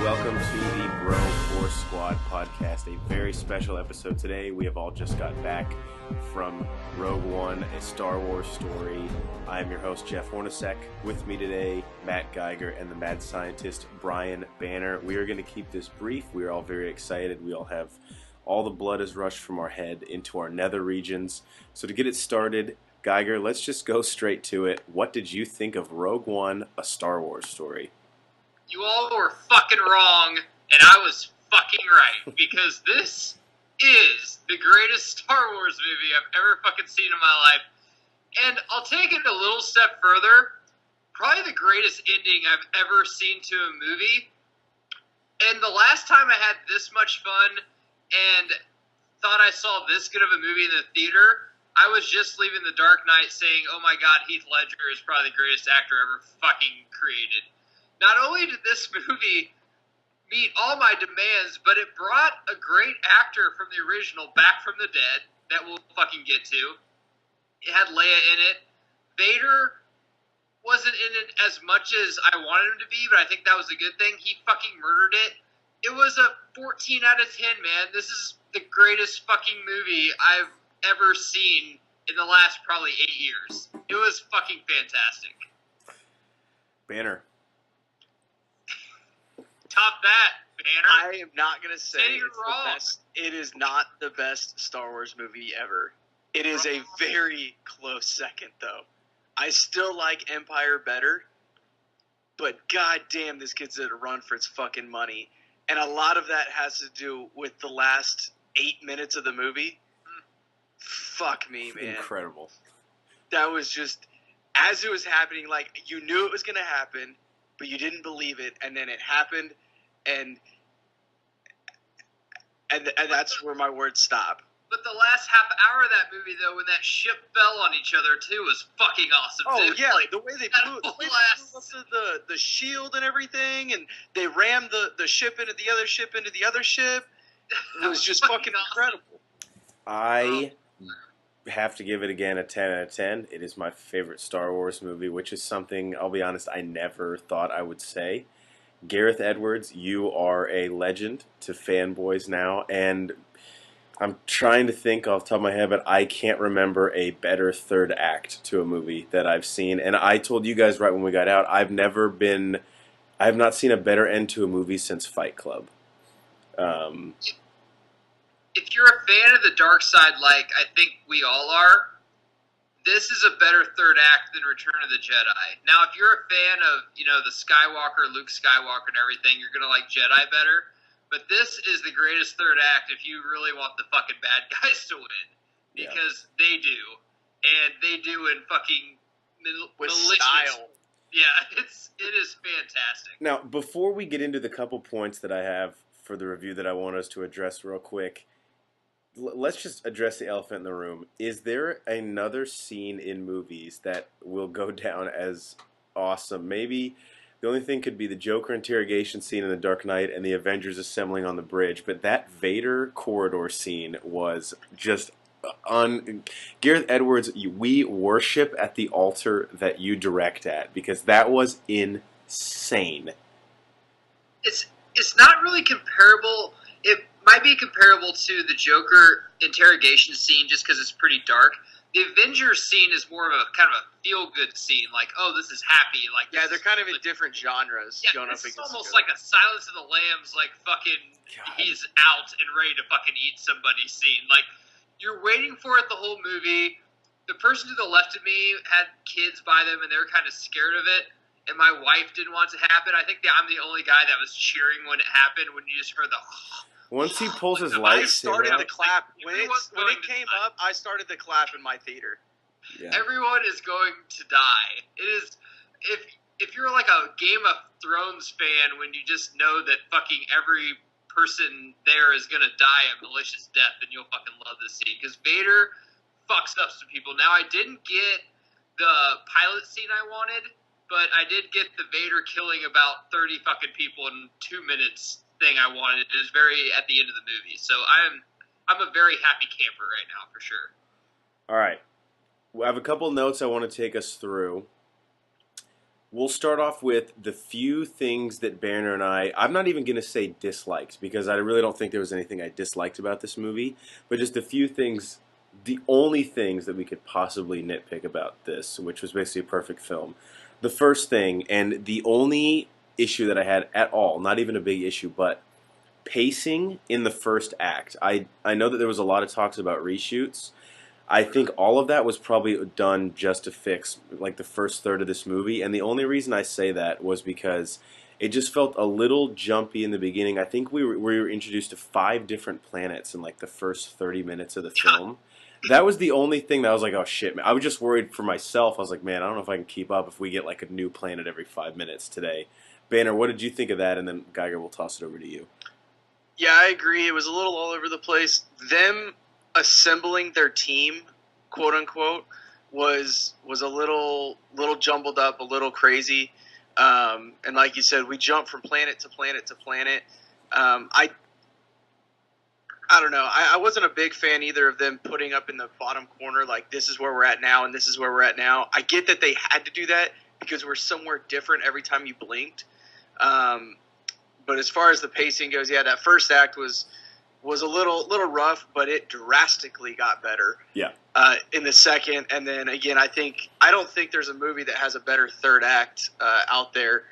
welcome to the Bro Force Squad podcast, a very special episode today. We have all just got back from Rogue One, a Star Wars story. I am your host, Jeff Hornacek. With me today, Matt Geiger and the mad scientist, Brian Banner. We are going to keep this brief. We are all very excited. We all have all the blood has rushed from our head into our nether regions. So to get it started, Geiger, let's just go straight to it. What did you think of Rogue One, a Star Wars story? You all were fucking wrong, and I was fucking right, because this is the greatest Star Wars movie I've ever fucking seen in my life. And I'll take it a little step further. Probably the greatest ending I've ever seen to a movie. And the last time I had this much fun and thought I saw this good of a movie in the theater, I was just leaving The Dark Knight saying, oh my god, Heath Ledger is probably the greatest actor ever fucking created. Not only did this movie meet all my demands, but it brought a great actor from the original back from the dead that we'll fucking get to. It had Leia in it. Vader wasn't in it as much as I wanted him to be, but I think that was a good thing. He fucking murdered it. It was a 14 out of 10, man. This is the greatest fucking movie I've ever seen in the last probably 8 years. It was fucking fantastic. Banner. Top that, Banner. I am not going to say you're it's wrong. the best. It is not the best Star Wars movie ever. It is a very close second, though. I still like Empire better, but goddamn, this gets it a run for its fucking money. And a lot of that has to do with the last 8 minutes of the movie. Fuck me, man. Incredible. That was just, as it was happening, like, you knew it was going to happen, but you didn't believe it, and then it happened, and that's where my words stop. But the last half hour of that movie, though, when that ship fell on each other, too, was fucking awesome, Oh, too. yeah, Like, the way they that blew whole up the shield and everything, and they rammed the ship into the other ship into the other ship. It was just fucking awesome. incredible. I have to give it again a 10 out of 10. It is my favorite Star Wars movie, which is something, I'll be honest, I never thought I would say. Gareth Edwards, you are a legend to fanboys now, and I'm trying to think off the top of my head, but I can't remember a better third act to a movie that I've seen. And I told you guys right when we got out, I have not seen a better end to a movie since Fight Club. If you're a fan of the dark side, like I think we all are, this is a better third act than Return of the Jedi. Now, if you're a fan of, the Skywalker, Luke Skywalker and everything, you're going to like Jedi better. But this is the greatest third act if you really want the fucking bad guys to win. Because they do. And they do in fucking With malicious style. Yeah, it is fantastic. Now, before we get into the couple points that I have for the review that I want us to address real quick, let's just address the elephant in the room. Is there another scene in movies that will go down as awesome? Maybe the only thing could be the Joker interrogation scene in The Dark Knight and the Avengers assembling on the bridge, but that Vader corridor scene was just Gareth Edwards, we worship at the altar that you direct at, because that was insane. It's not really comparable. It might be comparable to the Joker interrogation scene just because it's pretty dark. The Avengers scene is more of a kind of a feel-good scene, like, oh, this is happy. Like, Yeah, they're kind of in different genres. Yeah, going up it's against almost each other. like a Silence of the Lambs, like fucking he's out and ready to fucking eat somebody scene. Like, you're waiting for it the whole movie. The person to the left of me had kids by them, and they were kind of scared of it. And my wife didn't want it to happen. I think that I'm the only guy that was cheering when it happened, when you just heard the... Once he pulls his I lightsaber started out, the clap. When Everyone's it going came to up, I started the clap in my theater. yeah. Everyone is going to die. It is... If you're like a Game of Thrones fan, when you just know that fucking every person there is going to die a malicious death, then you'll fucking love this scene. Because Vader fucks up some people. Now, I didn't get the pilot scene I wanted, but I did get the Vader killing about 30 fucking people in 2 minutes thing I wanted. It was very at the end of the movie. So I'm a very happy camper right now, for sure. All right. I have a couple notes I want to take us through. We'll start off with the few things that Banner and I'm not even going to say disliked, because I really don't think there was anything I disliked about this movie, but just a few things, the only things that we could possibly nitpick about this, which was basically a perfect film. The first thing, and the only issue that I had at all, not even a big issue, but pacing in the first act. I know that there was a lot of talks about reshoots. I think all of that was probably done just to fix like the first third of this movie, and the only reason I say that was because it just felt a little jumpy in the beginning. I think we were introduced to 5 different planets in like the first 30 minutes of the film. That was the only thing that I was like, oh shit, man. I was just worried for myself. I was like, man, I don't know if I can keep up if we get like a new planet every 5 minutes today. Banner, what did you think of that? And then Geiger, we'll toss it over to you. Yeah, I agree. It was a little all over the place. Them assembling their team, quote unquote, was a little jumbled up, a little crazy. And like you said, we jumped from planet to planet to planet. I don't know. I wasn't a big fan either of them putting up in the bottom corner like this is where we're at now and this is where we're at now. I get that they had to do that because we're somewhere different every time you blinked. But as far as the pacing goes, yeah, that first act was a little rough, but it drastically got better. Yeah. In the second, and then again, I don't think there's a movie that has a better third act out there,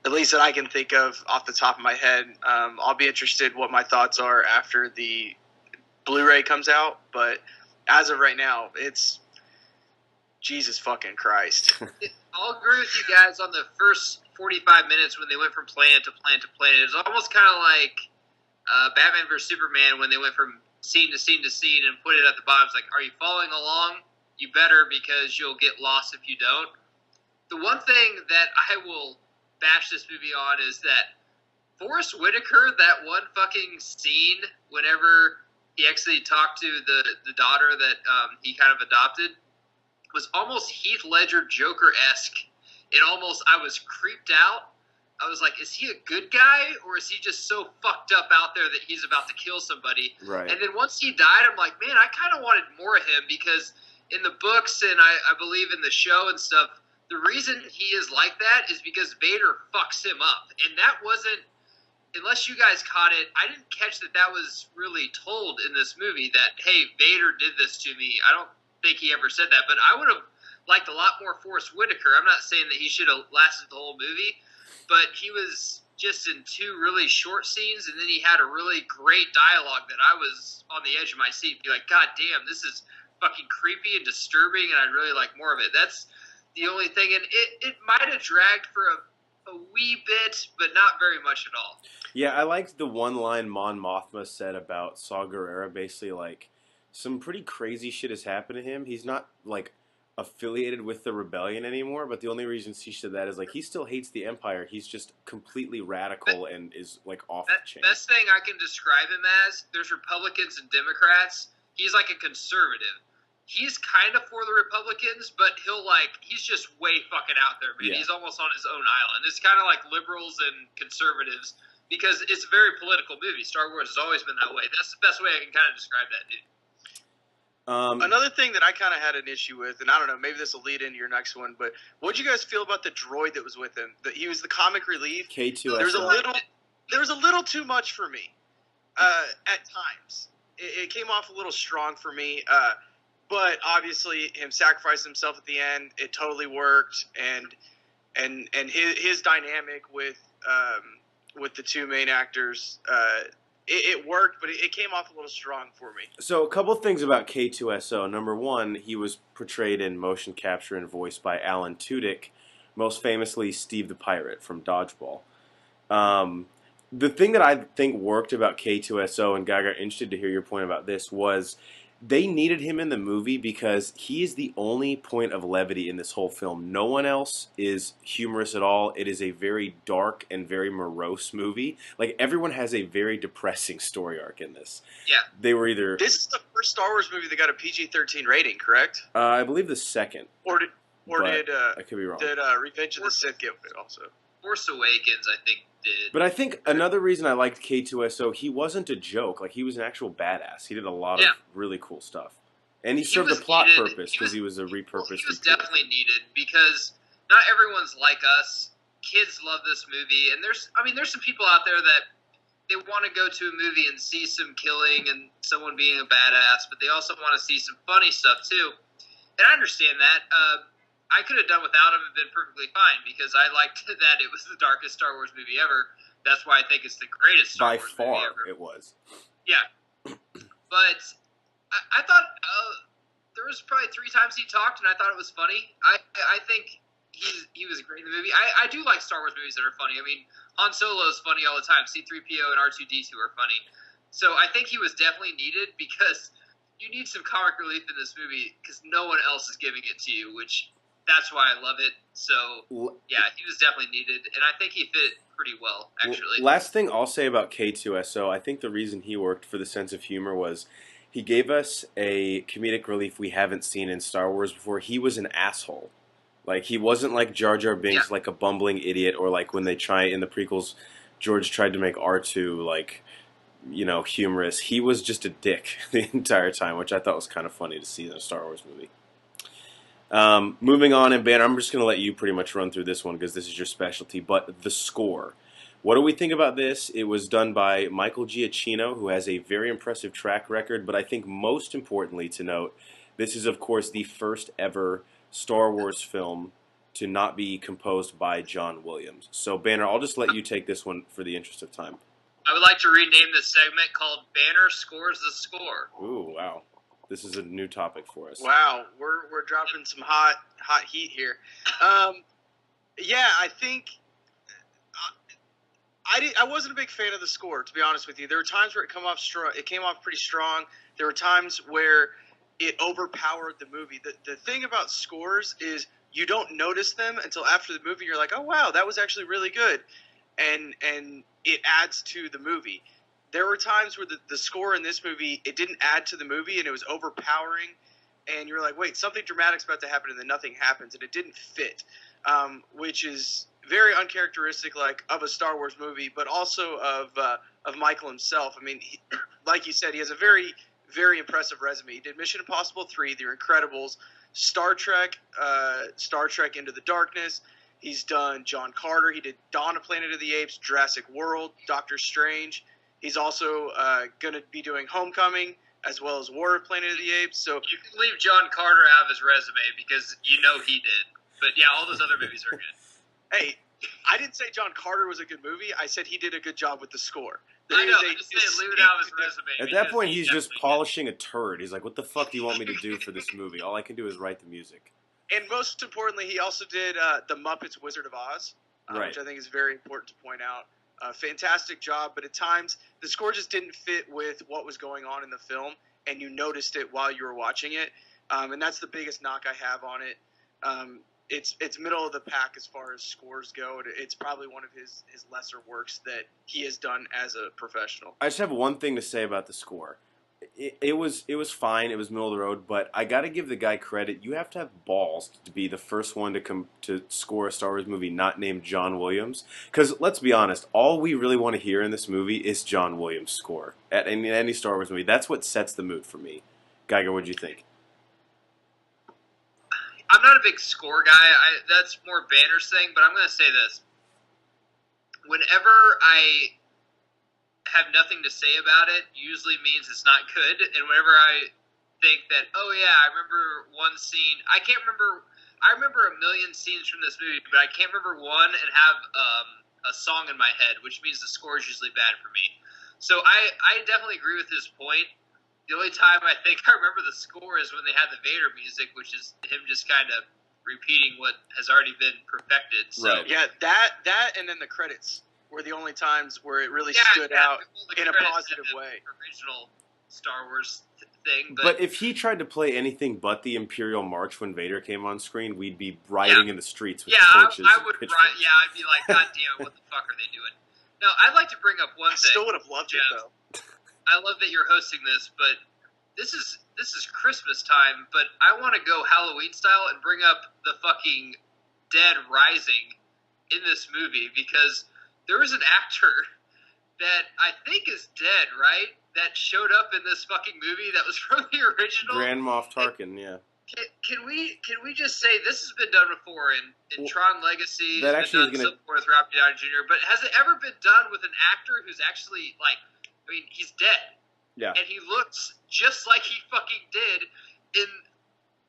at least that I can think of off the top of my head. I'll be interested what my thoughts are after the Blu-ray comes out, but as of right now, it's Jesus fucking Christ. I'll agree with you guys on the first 45 minutes when they went from planet to planet to planet. It was almost kind of like Batman vs. Superman when they went from scene to scene to scene and put it at the bottom. It's like, are you following along? You better, because you'll get lost if you don't. The one thing that I will bash this movie on is that Forrest Whitaker, that one fucking scene whenever he actually talked to the daughter that he kind of adopted, was almost Heath Ledger Joker-esque. I was creeped out. I was like, is he a good guy, or is he just so fucked up out there that he's about to kill somebody? Right. And then once he died, I'm like, man, I kind of wanted more of him, because in the books and I believe in the show and stuff, the reason he is like that is because Vader fucks him up. And that wasn't, unless you guys caught it, I didn't catch that was really told in this movie, that, hey, Vader did this to me. I don't think he ever said that, but I would have liked a lot more Forrest Whitaker. I'm not saying that he should have lasted the whole movie, but he was just in 2 really short scenes, and then he had a really great dialogue that I was on the edge of my seat, be like, God damn, this is fucking creepy and disturbing, and I'd really like more of it. That's the only thing, and it might have dragged for a wee bit, but not very much at all. Yeah, I liked the one line Mon Mothma said about Saw Gerrera, basically like, some pretty crazy shit has happened to him. He's not, like, affiliated with the rebellion anymore, but the only reason she said that is, like, he still hates the Empire. He's just completely radical and is, like, off the chain. Best thing I can describe him as, there's Republicans and Democrats. He's like a conservative. He's kind of for the Republicans, but he's just way fucking out there, man. Yeah. He's almost on his own island. It's kind of like liberals and conservatives, because it's a very political movie. Star Wars has always been that way. That's the best way I can kind of describe that, dude. Another thing that I kind of had an issue with, and I don't know, maybe this will lead into your next one, but what did you guys feel about the droid that was with him? He was the comic relief. K2SO. There was a little too much for me at times. It came off a little strong for me, but obviously him sacrificing himself at the end, it totally worked, and his dynamic with the 2 main actors. It worked, but it came off a little strong for me. So a couple things about K2SO. Number one, he was portrayed in motion capture and voiced by Alan Tudyk, most famously Steve the Pirate from Dodgeball. The thing that I think worked about K2SO, and Gaga, interested to hear your point about this, was they needed him in the movie because he is the only point of levity in this whole film. No one else is humorous at all. It is a very dark and very morose movie. Like, everyone has a very depressing story arc in this. Yeah. They were either... This is the first Star Wars movie that got a PG-13 rating, correct? I believe the second. Or did I could be wrong. Did Revenge of the Sith get it also? Force Awakens, I think, did. But I think another reason I liked K2SO, he wasn't a joke. Like, he was an actual badass. He did a lot of really cool stuff. And he served a plot purpose because he was a repurposed... He was definitely needed because not everyone's like us. Kids love this movie, and there's some people out there that they want to go to a movie and see some killing and someone being a badass, but they also want to see some funny stuff too. And I understand that. I could have done without him and been perfectly fine because I liked that it was the darkest Star Wars movie ever. That's why I think it's the greatest Star Wars movie ever. By far, it was. Yeah. But I thought there was probably 3 times he talked, and I thought it was funny. I think he was great in the movie. I do like Star Wars movies that are funny. I mean, Han Solo is funny all the time. C-3PO and R2-D2 are funny. So I think he was definitely needed because you need some comic relief in this movie because no one else is giving it to you, which that's why I love it. So, yeah, he was definitely needed, and I think he fit pretty well, actually. Last thing I'll say about K2SO, I think the reason he worked for the sense of humor was he gave us a comedic relief we haven't seen in Star Wars before. He was an asshole. Like, he wasn't like Jar Jar Binks, like a bumbling idiot, or like when they try in the prequels, George tried to make R2 like, you know, humorous. He was just a dick the entire time, which I thought was kind of funny to see in a Star Wars movie. Moving on, and Banner, I'm just going to let you pretty much run through this one because this is your specialty, but the score. What do we think about this? It was done by Michael Giacchino, who has a very impressive track record, but I think most importantly to note, this is, of course, the first ever Star Wars film to not be composed by John Williams. So, Banner, I'll just let you take this one for the interest of time. I would like to rename this segment called Banner Scores the Score. Ooh, wow. This is a new topic for us. Wow, we're dropping some hot heat here. Yeah, I think I wasn't a big fan of the score, to be honest with you. There were times where it came off pretty strong. There were times where it overpowered the movie. The thing about scores is you don't notice them until after the movie. You're like, oh wow, that was actually really good, and it adds to the movie. There were times where the score in this movie, it didn't add to the movie, and it was overpowering, and you're like, wait, something dramatic's about to happen, and then nothing happens, and it didn't fit, which is very uncharacteristic, like, of a Star Wars movie, but also of Michael himself. I mean, like you said, he has a very, very impressive resume. He did Mission Impossible 3, The Incredibles, Star Trek Into the Darkness. He's done John Carter. He did Dawn of Planet of the Apes, Jurassic World, Doctor Strange. He's also going to be doing Homecoming as well as War of Planet of the Apes. So you can leave John Carter out of his resume because you know he did. But yeah, all those other movies are good. Hey, I didn't say John Carter was a good movie. I said he did a good job with the score. I know, I'm just saying leave it out of his resume. At that point, he's just polishing a turd. He's like, what the fuck do you want me to do for this movie? All I can do is write the music. And most importantly, he also did The Muppets Wizard of Oz, which I think is very important to point out. Fantastic job, but at times the score just didn't fit with what was going on in the film, and you noticed it while you were watching it. And that's the biggest knock I have on it. It's middle of the pack as far as scores go. It's probably one of his lesser works that he has done as a professional. I just have one thing to say about the score. It was fine. It was middle of the road, but I got to give the guy credit. You have to have balls to be the first one to score a Star Wars movie not named John Williams. Because let's be honest, all we really want to hear in this movie is John Williams' score in any Star Wars movie. That's what sets the mood for me. Geiger, what'd you think? I'm not a big score guy. That's more Banner's thing, but I'm going to say this. Whenever I have nothing to say about it, usually means it's not good. And whenever I think that, oh yeah, I remember one scene, I remember a million scenes from this movie, but I can't remember one and have a song in my head, which means the score is usually bad for me. So I definitely agree with his point. The only time I think I remember the score is when they had the Vader music, which is him just kind of repeating what has already been perfected. So Right. Yeah, that and then the credits were the only times where it really stood out in a positive way. Original Star Wars thing. But if he tried to play anything but the Imperial March when Vader came on screen, we'd be rioting in the streets with torches I and would pitchforks. riot. Yeah, I'd be like, God damn it, what the fuck are they doing? Now, I'd like to bring up one I thing. still would have loved it, though. I love that you're hosting this, but this is Christmas time, but I want to go Halloween style and bring up the fucking Dead Rising in this movie because there was an actor that I think is dead, right? That showed up in this fucking movie that was from the original. Grand Moff Tarkin, yeah. Can we just say this has been done before in Tron Legacy? That It's been actually is done before with Robert Downey Jr. But has it ever been done with an actor who's actually he's dead, Yeah. and he looks just like he fucking did in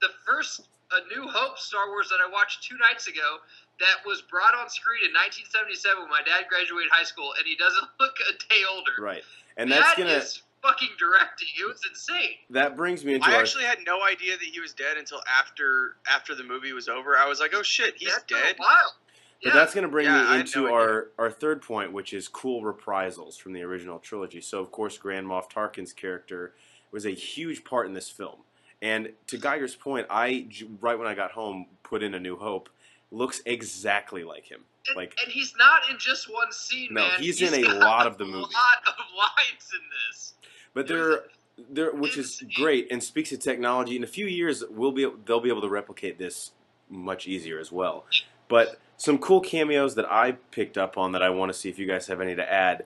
the first A New Hope Star Wars that I watched 2 nights ago. That was brought on screen in 1977 when my dad graduated high school, and he doesn't look a day older. Right. And that's that is fucking directing. It was insane. That brings me into I actually had no idea that he was dead until after the movie was over. I was like, oh shit, he's dead. For a while. But that's going to bring me I into had no our third point, which is cool reprisals from the original trilogy. So, of course, Grand Moff Tarkin's character was a huge part in this film. And to Geiger's point, right when I got home, put in A New Hope, looks exactly like him. And he's not in just one scene, no, man. He's in a lot of the movie. A lot of lines in this. But which is great and speaks to technology. In a few years, they'll be able to replicate this much easier as well. But some cool cameos that I picked up on that I want to see if you guys have any to add.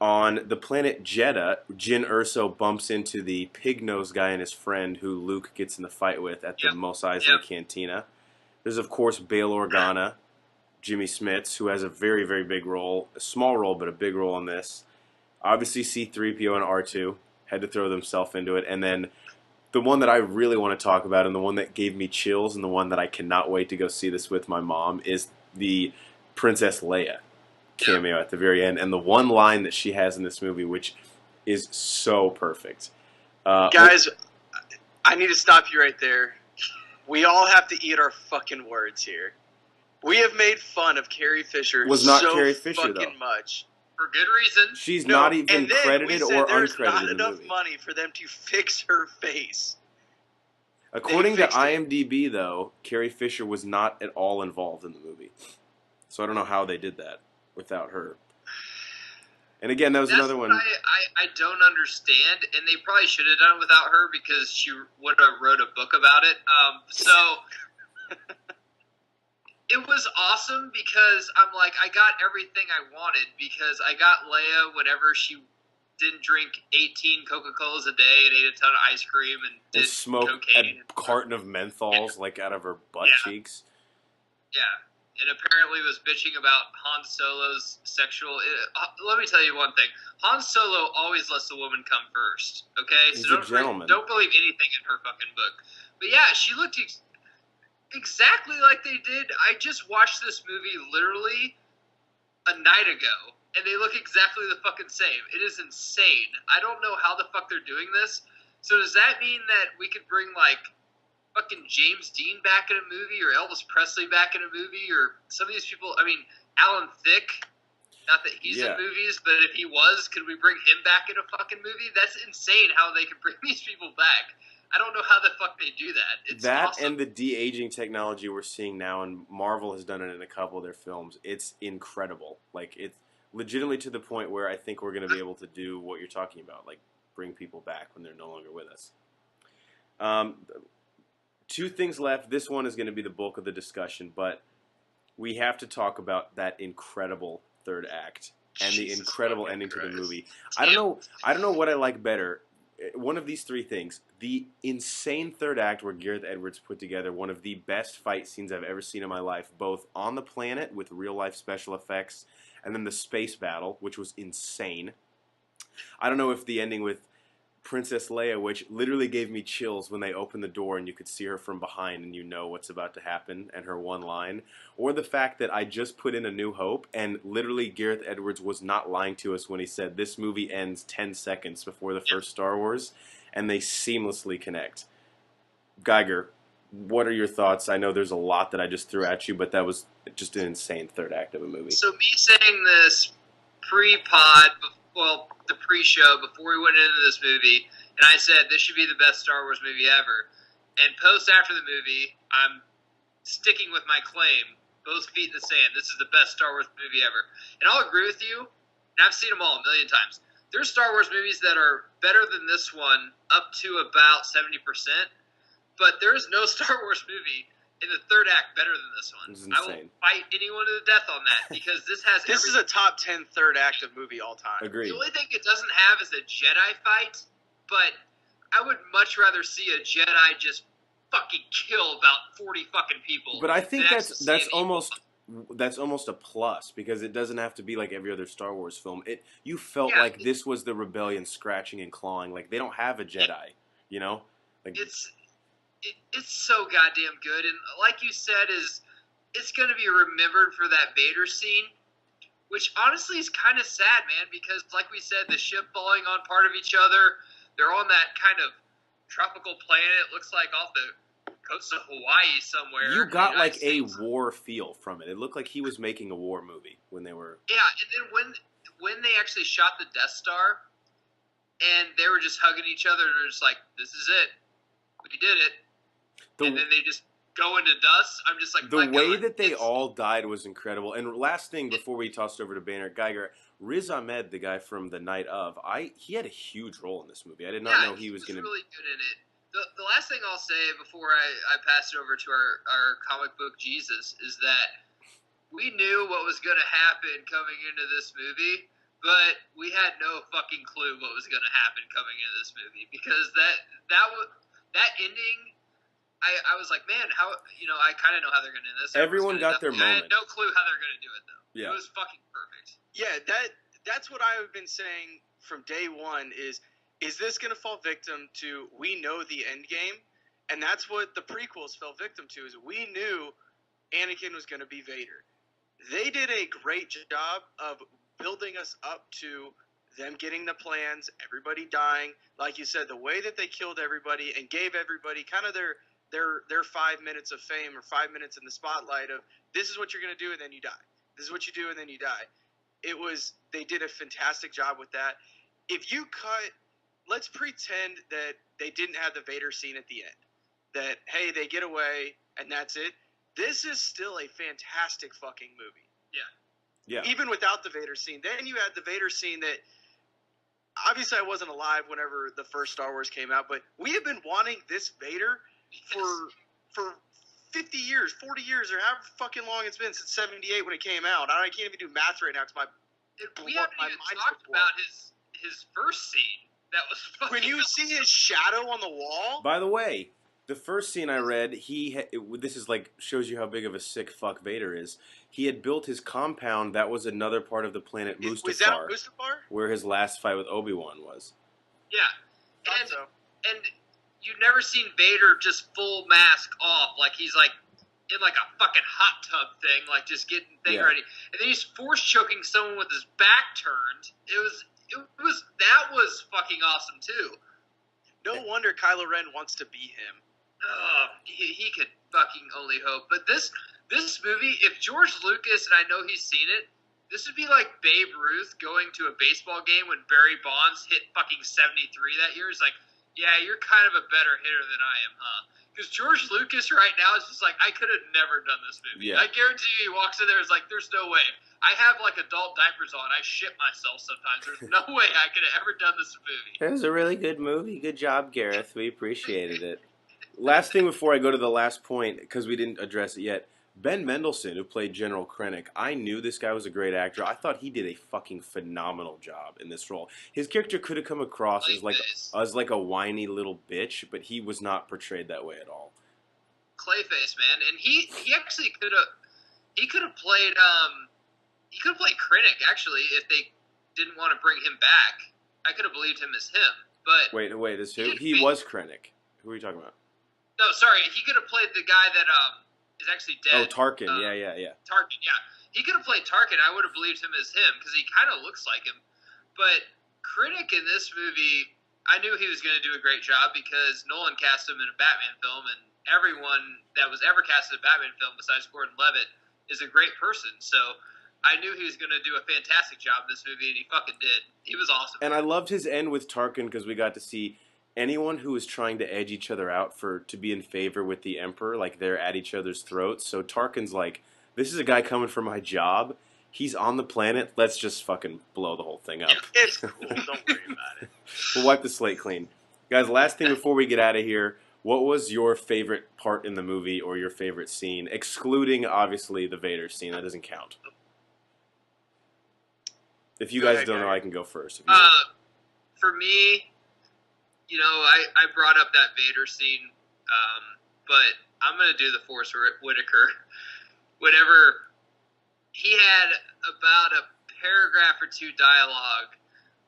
On the planet Jeddah, Jyn Erso bumps into the pig-nosed guy and his friend who Luke gets in the fight with at the Mos Eisley Cantina. There's, of course, Bail Organa, Jimmy Smits, who has a very, very big role. A small role, but a big role in this. Obviously, C-3PO and R2 had to throw themselves into it. And then the one that I really want to talk about and the one that gave me chills and the one that I cannot wait to go see this with my mom is the Princess Leia cameo at the very end. And the one line that she has in this movie, which is so perfect. Guys, I need to stop you right there. We all have to eat our fucking words here. We have made fun of Carrie Fisher Carrie Fisher, fucking much. For good reason. She's not even credited or uncredited not in the enough movie. money for them to fix her face. According to IMDb, though, Carrie Fisher was not at all involved in the movie. So I don't know how they did that without her. And again, that was another one. I don't understand, and they probably should have done it without her because she would have wrote a book about it. It was awesome because I'm like, I got everything I wanted because I got Leia whenever she didn't drink 18 Coca-Colas a day and ate a ton of ice cream and did smoked cocaine. a carton of menthols out of her butt cheeks. Yeah, and apparently was bitching about Han Solo's sexual... let me tell you one thing. Han Solo always lets the woman come first, okay? He's a gentleman. Don't believe anything in her fucking book. But yeah, she looked... exactly like they did. I just watched this movie literally a night ago, and they look exactly the fucking same. It is insane. I don't know how the fuck they're doing this. So does that mean that we could bring, fucking James Dean back in a movie, or Elvis Presley back in a movie, or some of these people? I mean, Alan Thicke. Not that he's in movies, but if he was, could we bring him back in a fucking movie? That's insane how they could bring these people back. I don't know how the fuck they do that. It's awesome. And the de-aging technology we're seeing now, and Marvel has done it in a couple of their films, it's incredible. It's legitimately to the point where I think we're going to be able to do what you're talking about, bring people back when they're no longer with us. 2 things left. This one is going to be the bulk of the discussion, but we have to talk about that incredible third act and the incredible ending to the movie. I don't know what I like better. One of these 3 things. The insane third act where Gareth Edwards put together one of the best fight scenes I've ever seen in my life, both on the planet with real-life special effects, and then the space battle, which was insane. I don't know if the ending with Princess Leia, which literally gave me chills when they opened the door and you could see her from behind and you know what's about to happen, and her one line, or the fact that I just put in A New Hope and literally Gareth Edwards was not lying to us when he said this movie ends 10 seconds before the first Star Wars, and they seamlessly connect. Geiger, what are your thoughts? I know there's a lot that I just threw at you, but that was just an insane third act of a movie. So me saying this pre-pod, the pre-show, before we went into this movie, and I said this should be the best Star Wars movie ever, and post after the movie, I'm sticking with my claim, both feet in the sand, this is the best Star Wars movie ever. And I'll agree with you, and I've seen them all a million times. There's Star Wars movies that are better than this one up to about 70%, but there is no Star Wars movie in the third act better than this one. It's I will fight anyone to the death on that because this has This is a top 10 third act of movie all time. Agreed. The only thing it doesn't have is a Jedi fight, but I would much rather see a Jedi just fucking kill about 40 fucking people. But I think the next that's scene, almost a plus because it doesn't have to be like every other Star Wars film. You felt Yeah, like this was the rebellion scratching and clawing. Like they don't have a Jedi, you know? Like it's so goddamn good, and like you said, it's going to be remembered for that Vader scene, which honestly is kind of sad, man, because like we said, the ship falling on part of each other, they're on that kind of tropical planet, looks like off the coast of Hawaii somewhere. you got like a States. war feel from it. It looked like he was making a war movie when they were. Yeah, and then when they actually shot the Death Star, and they were just hugging each other, they're just like, "This is it, we did it," and then they just go into dust. I'm just like, the my way God, that they all died was incredible. And last thing before we tossed over to Banner Geiger, Riz Ahmed, the guy from The Night of, he had a huge role in this movie. I did not know he was going to. Really good in it. The last thing I'll say before I pass it over to our comic book Jesus is that we knew what was going to happen coming into this movie, but we had no fucking clue what was going to happen coming into this movie, because that ending, I was like, man, how, I kind of know how they're going to end this. Everyone got their I moment. had no clue how they're going to do it, though. Yeah. It was fucking perfect. Yeah, that's what I've been saying from day one is this going to fall victim to we know the end game? And that's what the prequels fell victim to, is we knew Anakin was going to be Vader. They did a great job of building us up to them getting the plans, everybody dying. Like you said, the way that they killed everybody and gave everybody kind of their 5 minutes of fame or 5 minutes in the spotlight of this is what you're going to do and then you die. This is what you do and then you die. They did a fantastic job with that. If you let's pretend that they didn't have the Vader scene at the end. That, hey, they get away and that's it. This is still a fantastic fucking movie. Yeah. Even without the Vader scene. Then you had the Vader scene that, obviously I wasn't alive whenever the first Star Wars came out, but we have been wanting this Vader for 50 years, 40 years, or however fucking long it's been since 78 when it came out. I can't even do math right now because we haven't even talked about his first scene. That was fucking when you see his shadow on the wall. By the way, the first scene I read, this is like shows you how big of a sick fuck Vader is. He had built his compound that was another part of the planet Mustafar, was that Mustafar? Where his last fight with Obi-Wan was. Yeah, So. and you've never seen Vader just full mask off, like he's like in like a fucking hot tub thing, like just getting thing ready, and then he's force choking someone with his back turned. That was fucking awesome too. No wonder Kylo Ren wants to be him. He could fucking only hope. But this movie, if George Lucas, and I know he's seen it, this would be like Babe Ruth going to a baseball game when Barry Bonds hit fucking 73 that year. He's like, yeah, you're kind of a better hitter than I am, huh? Because George Lucas right now is just like, I could have never done this movie. Yeah. I guarantee you he walks in there and is like, there's no way. I have like adult diapers on. I shit myself sometimes. There's no way I could have ever done this movie. It was a really good movie. Good job, Gareth. We appreciated it. Last thing before I go to the last point, because we didn't address it yet. Ben Mendelsohn, who played General Krennic, I knew this guy was a great actor. I thought he did a fucking phenomenal job in this role. His character could have come across as like a whiny little bitch, but he was not portrayed that way at all. Clayface, man, and he actually could have played Krennic actually if they didn't want to bring him back. I could have believed him as him, but wait, this who? He was Krennic. Who are you talking about? No, sorry, he could have played the guy that is actually dead. Oh, Tarkin. Yeah. Tarkin, yeah. He could have played Tarkin. I would have believed him as him because he kind of looks like him. But Krennic in this movie, I knew he was going to do a great job because Nolan cast him in a Batman film, and everyone that was ever cast in a Batman film besides Gordon Levitt is a great person. So I knew he was going to do a fantastic job in this movie, and he fucking did. He was awesome. And I loved his end with Tarkin because we got to see anyone who was trying to edge each other out to be in favor with the Emperor, like they're at each other's throats. So Tarkin's like, this is a guy coming for my job. He's on the planet. Let's just fucking blow the whole thing up. It's cool. Don't worry about it. We'll wipe the slate clean. Guys, last thing before we get out of here, what was your favorite part in the movie or your favorite scene, excluding, obviously, the Vader scene? That doesn't count. If you guys don't know, I can go first. For me, I brought up that Vader scene. but I'm gonna do the Forrest Whitaker. Whenever he had about a paragraph or two dialogue,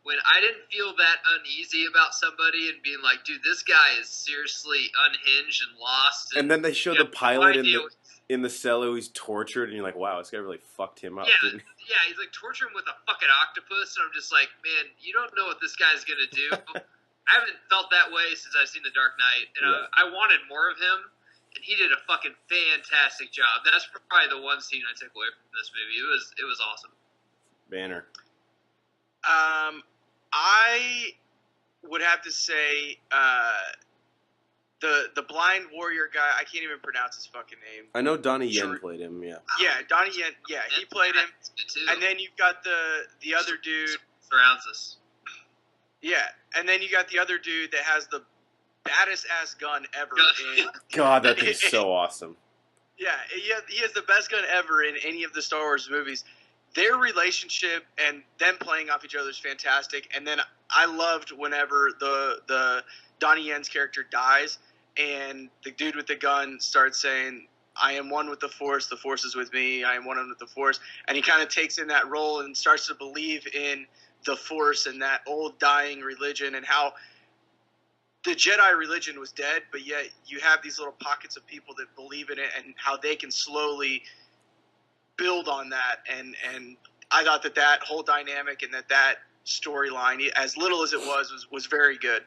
when I didn't feel that uneasy about somebody and being like, dude, this guy is seriously unhinged and lost. And then they show the pilot in the cellar who's tortured, and you're like, wow, this guy really fucked him up. Yeah, yeah, he's like torturing him with a fucking octopus, and I'm just like, man, you don't know what this guy's gonna do. I haven't felt that way since I've seen The Dark Knight, and I wanted more of him, and he did a fucking fantastic job. That's probably the one scene I took away from this movie. It was awesome. Banner. I would have to say the blind warrior guy. I can't even pronounce his fucking name. I know Donnie Yen played him. Yeah. Yeah, Donnie Yen. Yeah, he played him. And then you've got the other dude surrounds us. Yeah, and then you got the other dude that has the baddest ass gun ever. God, that thing's so awesome. Yeah, he has the best gun ever in any of the Star Wars movies. Their relationship and them playing off each other is fantastic. And then I loved whenever the Donnie Yen's character dies and the dude with the gun starts saying, I am one with the Force is with me, I am one with the Force. And he kind of takes in that role and starts to believe in the Force and that old dying religion and how the Jedi religion was dead, but yet you have these little pockets of people that believe in it and how they can slowly build on that. And I thought that whole dynamic and that storyline, as little as it was very good.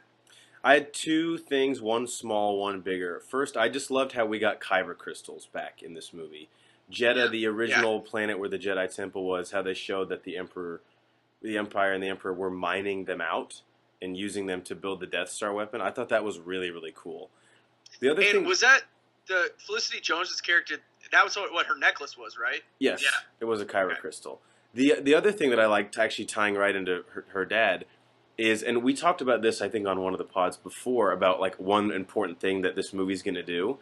I had two things, one small, one bigger. First, I just loved how we got Kyber crystals back in this movie. Jedha, the original planet where the Jedi Temple was, how they showed that the Empire and the Emperor were mining them out and using them to build the Death Star weapon. I thought that was really, really cool. The other thing was that the Felicity Jones's character. That was what her necklace was, right? Yes, it was a Kyber crystal. The other thing that I liked, actually tying right into her dad, is, and we talked about this, I think, on one of the pods before, about like one important thing that this movie's going to do.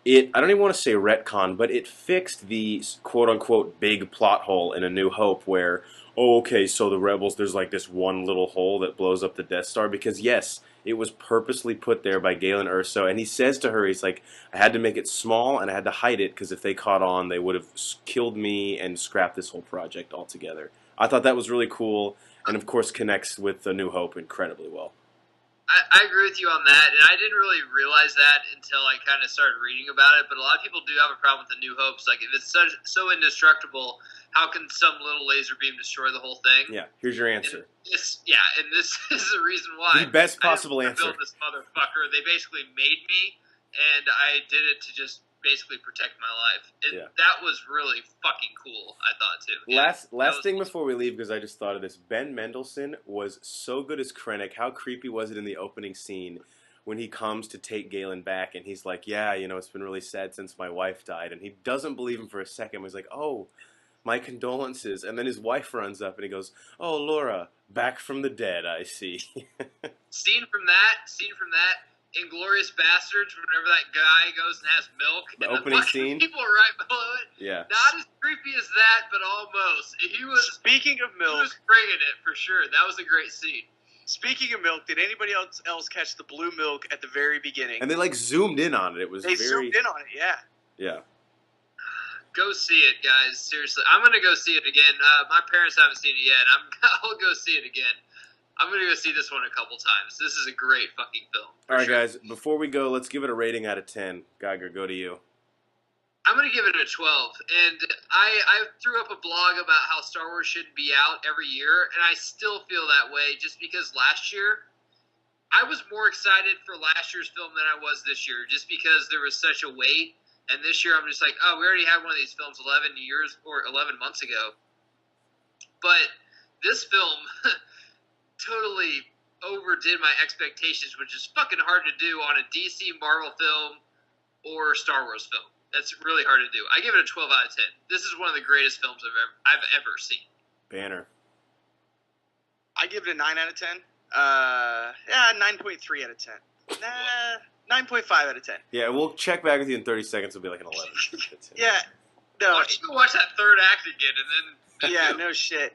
I don't even want to say retcon, but it fixed the quote-unquote big plot hole in A New Hope where, oh, okay, so the Rebels, there's like this one little hole that blows up the Death Star, because yes, it was purposely put there by Galen Erso, and he says to her, he's like, I had to make it small and I had to hide it because if they caught on, they would have killed me and scrapped this whole project altogether. I thought that was really cool, and of course connects with A New Hope incredibly well. I agree with you on that, and I didn't really realize that until I kind of started reading about it, but a lot of people do have a problem with The New Hopes. Like, if it's so indestructible, how can some little laser beam destroy the whole thing? Yeah, here's your answer. And this is the reason why. The best possible answer. I built this motherfucker. They basically made me, and I did it to just basically protect my life. And that was really fucking cool, I thought, too. Last thing before we leave, because I just thought of this. Ben Mendelsohn was so good as Krennic. How creepy was it in the opening scene when he comes to take Galen back, and he's like, yeah, it's been really sad since my wife died. And he doesn't believe him for a second. He's like, oh, my condolences. And then his wife runs up, and he goes, oh, Laura, back from the dead, I see. Scene from that. Inglourious Bastards, whenever that guy goes and has milk, the and opening the scene, people are right below it. Yeah, not as creepy as that, but almost. He was. Speaking of milk, he was bringing it for sure. That was a great scene. Speaking of milk, did anybody else catch the blue milk at the very beginning? And they like zoomed in on it. It was zoomed in on it. Yeah. Go see it, guys. Seriously, I'm gonna go see it again. My parents haven't seen it yet. I'll go see it again. I'm going to go see this one a couple times. This is a great fucking film. All right, guys. Before we go, let's give it a rating out of 10. Geiger, go to you. I'm going to give it a 12. And I threw up a blog about how Star Wars shouldn't be out every year, and I still feel that way just because last year, I was more excited for last year's film than I was this year just because there was such a wait. And this year, I'm just like, oh, we already had one of these films 11 years or 11 months ago. But this film... totally overdid my expectations, which is fucking hard to do on a DC Marvel film or Star Wars film. That's really hard to do. I give it a 12 out of 10. This is one of the greatest films I've ever seen. Banner. I give it a 9 out of 10. 9.3 out of 10. 9.5 out of 10. Yeah, we'll check back with you in 30 seconds. It'll be like an 11. Yeah. No. Why don't you go watch that third act again and then... Yeah, no shit.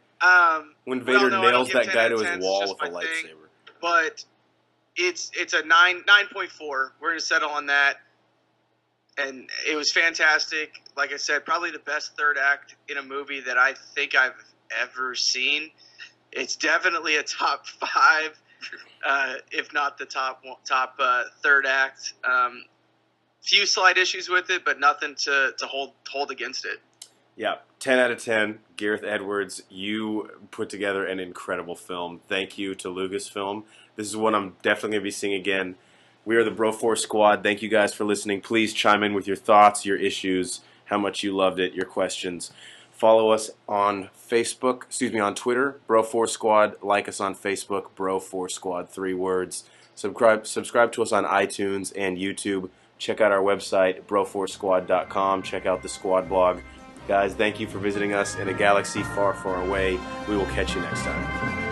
When Vader nails that guy to his wall with a lightsaber. But it's a 9.4. We're going to settle on that. and it was fantastic. Like I said, probably the best third act in a movie that I think I've ever seen. It's definitely a top 5, if not the top third act. Few slight issues with it, but nothing to hold against it. Yeah, 10 out of 10. Gareth Edwards, you put together an incredible film. Thank you to Lucasfilm. This is one I'm definitely going to be seeing again. We are the Bro4 Squad. Thank you guys for listening. Please chime in with your thoughts, your issues, how much you loved it, your questions. Follow us on Facebook, on Twitter, Bro4 Squad. Like us on Facebook, Bro4 Squad, 3 words. Subscribe to us on iTunes and YouTube. Check out our website, bro4squad.com. Check out the Squad blog. Guys, thank you for visiting us in a galaxy far, far away. We will catch you next time.